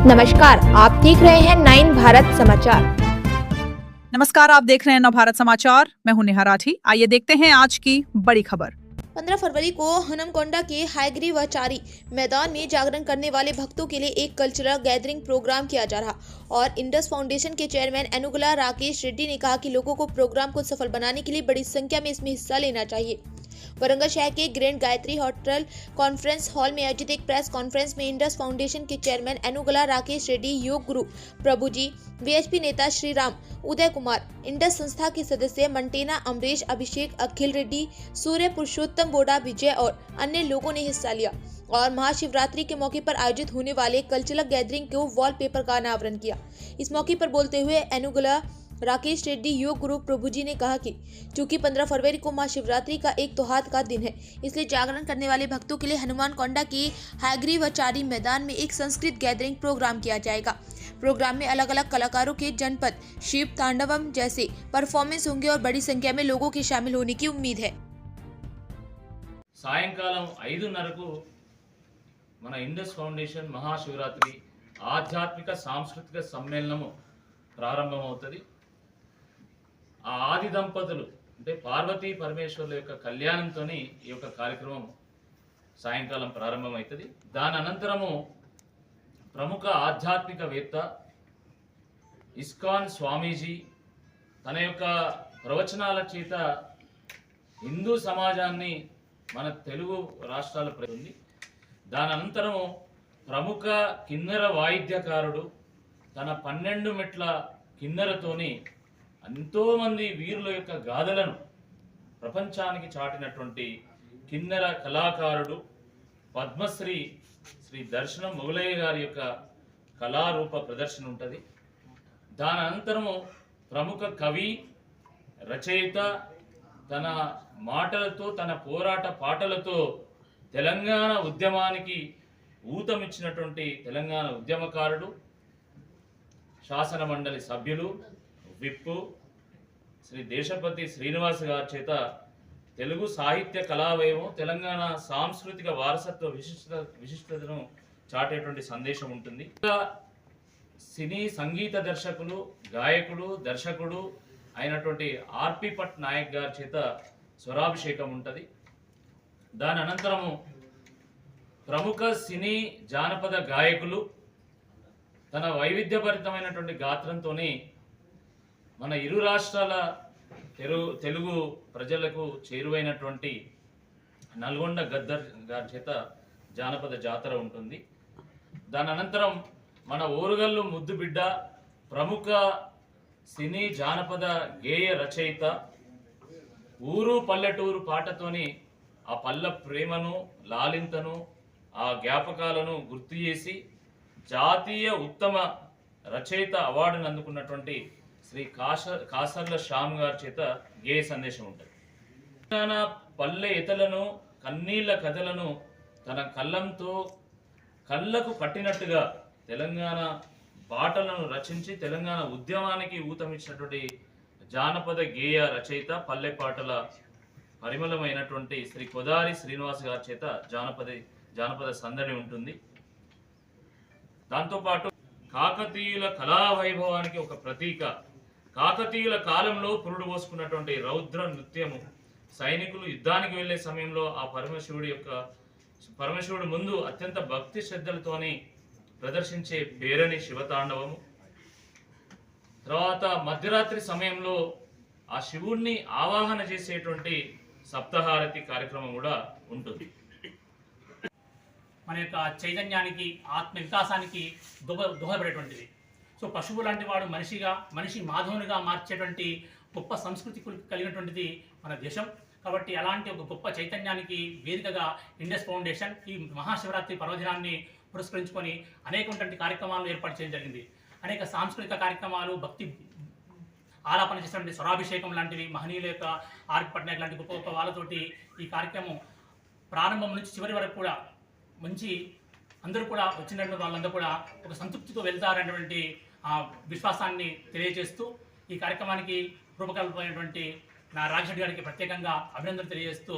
नमस्कार, आप देख रहे हैं 9 भारत समाचार। नमस्कार, आप देख रहे हैं नवभारत समाचार। मैं हूं नेहा राठी। आइए देखते हैं आज की बड़ी खबर। 15 फरवरी को हनुमकोंडा के हायग्रीवाचारी मैदान में जागरण करने वाले भक्तों के लिए एक कल्चरल गैदरिंग प्रोग्राम किया जा रहा और इंडस फाउंडेशन के चेयरमैन एनुगुला राकेश रेड्डी ने कहा कि लोगों को प्रोग्राम को सफल बनाने के लिए बड़ी संख्या में इसमें हिस्सा लेना चाहिए। वरंगल शहर के grand Gayatri hotel conference hall में आयोजित एक प्रेस कॉन्फ्रेंस में इंडस फाउंडेशन के चेयरमैन एनुगुला राकेश रेड्डी, योग गुरु प्रभुजी, वीएचपी नेता श्री राम, उदय कुमार, इंडस संस्था के सदस्य मंटेना अमरीश, अभिषेक, अखिल रेड्डी, सूर्य पुरुषोत्तम बोडा, विजय और अन्य लोगों ने हिस्सा लिया और महाशिवरात्रि के मौके पर आयोजित होने वाले कल्चरल गैदरिंग को वॉलपेपर का अनावरण किया। इस मौके पर बोलते हुए एनुगुला राकेश रेड्डी, योग गुरु प्रभुजी ने कहा कि चूंकि 15 फरवरी को महाशिवरात्रि का एक त्योहार का दिन है, इसलिए जागरण करने वाले भक्तों के लिए हनुमानकोंडा के हायग्रीवाचारी मैदान में एक संस्कृत गैदरिंग प्रोग्राम किया जाएगा। प्रोग्राम में अलग अलग कलाकारों के जनपद शिव तांडवम जैसे परफॉर्मेंस होंगे और बड़ी संख्या में लोगों के शामिल होने की उम्मीद है। సాయంకాలం 5:30కు మన ఇండస్ ఫౌండేషన్ మహాశివరాత్రి ఆధ్యాత్మిక సాంస్కృతిక సమ్మేళనము ప్రారంభమవుతుంది. ఆ ఆది దంపతులు అంటే పార్వతీ పరమేశ్వర్ల యొక్క కళ్యాణంతో ఈ యొక్క కార్యక్రమం సాయంకాలం ప్రారంభమవుతుంది. దాని అనంతరము ప్రముఖ ఆధ్యాత్మికవేత్త ఇస్కాన్ స్వామీజీ తన యొక్క ప్రవచనాల చేత హిందూ సమాజాన్ని మన తెలుగు రాష్ట్రాల ఉంది. దాని అనంతరము ప్రముఖ కిన్నెర వాయిద్యకారుడు తన 12 మెట్ల కిన్నెరతోని ఎంతోమంది వీరుల యొక్క గాథలను ప్రపంచానికి చాటినటువంటి కిన్నెర కళాకారుడు పద్మశ్రీ శ్రీ దర్శనం మొగలయ్య గారి యొక్క కళారూప ప్రదర్శన ఉంటుంది. దాని అనంతరము ప్రముఖ కవి రచయిత తన మాటలతో తన పోరాట పాటలతో తెలంగాణ ఉద్యమానికి ఊతమిచ్చినటువంటి తెలంగాణ ఉద్యమకారుడు, శాసన మండలి సభ్యులు, విప్పు శ్రీ దేశపతి శ్రీనివాస్ గారి చేత తెలుగు సాహిత్య కళావైభవం, తెలంగాణ సాంస్కృతిక వారసత్వ విశిష్టతను చాటేటువంటి సందేశం ఉంటుంది. సినీ సంగీత దర్శకులు, గాయకుడు, దర్శకుడు అయినటువంటి ఆర్పి పట్ నాయక్ గారి చేత స్వరాభిషేకం ఉంటుంది. దాని అనంతరము ప్రముఖ సినీ జానపద గాయకులు తన వైవిధ్యభరితమైనటువంటి గాత్రంతోనే మన ఇరు రాష్ట్రాల తెలుగు ప్రజలకు చేరువైనటువంటి నల్గొండ గద్దర్ గారి చేత జానపద జాతర ఉంటుంది. దాని అనంతరం మన ఓరుగల్లు ముద్దుబిడ్డ ప్రముఖ సినీ జానపద గేయ రచయిత ఊరు పల్లెటూరు పాటతోని ఆ పల్లె ప్రేమను, లాలింతను, ఆ జ్ఞాపకాలను గుర్తు చేసి జాతీయ ఉత్తమ రచయిత అవార్డును అందుకున్నటువంటి శ్రీ కాసర్ల శ్యామ్ గారి చేత గేయ సందేశం ఉంటుంది. తెలంగాణ పల్లె ఎతలను, కన్నీళ్ల కథలను తన కళ్ళంతో కళ్ళకు కట్టినట్టుగా తెలంగాణ పాటలను రచించి తెలంగాణ ఉద్యమానికి ఊతమిచ్చినటువంటి జానపద గేయ రచయిత, పల్లె పాటల పరిమళమైనటువంటి శ్రీ కొదారి శ్రీనివాస్ గారి చేత జానపద సందడి ఉంటుంది. దాంతోపాటు కాకతీయుల కళా వైభవానికి ఒక ప్రతీక, కాకతీయుల కాలంలో పురుడు పోసుకున్నటువంటి రౌద్ర నృత్యము, సైనికులు యుద్ధానికి వెళ్లే సమయంలో ఆ పరమశివుడు ముందు అత్యంత భక్తి శ్రద్ధలతోని ప్రదర్శించే పేరణి శివతాండవము, తర్వాత మధ్యరాత్రి సమయంలో ఆ శివుణ్ణి ఆవాహన చేసేటువంటి సప్తహారతి కార్యక్రమం కూడా ఉంటుంది. మన యొక్క చైతన్యానికి, ఆత్మ వికాసానికి దోహదపడేటువంటిది. సో పశువు లాంటి వాడు మనిషి మాధవునిగా మార్చేటువంటి గొప్ప సంస్కృతి కలిగినటువంటిది మన దేశం. కాబట్టి అలాంటి ఒక గొప్ప చైతన్యానికి వేదికగా ఇండస్ ఫౌండేషన్ ఈ మహాశివరాత్రి పర్వదినాన్ని పురస్కరించుకొని అనేకటువంటి కార్యక్రమాలను ఏర్పాటు చేయడం జరిగింది. అనేక సాంస్కృతిక కార్యక్రమాలు, భక్తి ఆలాపన చేసినటువంటి స్వరాభిషేకం లాంటివి, మహనీయుల యొక్క ఆర్పి పట్నాయక్ లాంటి గొప్ప గొప్ప వాళ్ళతోటి ఈ కార్యక్రమం ప్రారంభం నుంచి చివరి వరకు కూడా మంచి అందరూ కూడా వచ్చినటువంటి వాళ్ళందరూ కూడా ఒక సంతృప్తితో వెళ్తారనేటువంటి విశ్వాసాన్ని తెలియజేస్తూ ఈ కార్యక్రమానికి రూపకల్పమైనటువంటి నా రాజశేఖర్ గారికి ప్రత్యేకంగా అభినందనలు తెలియజేస్తూ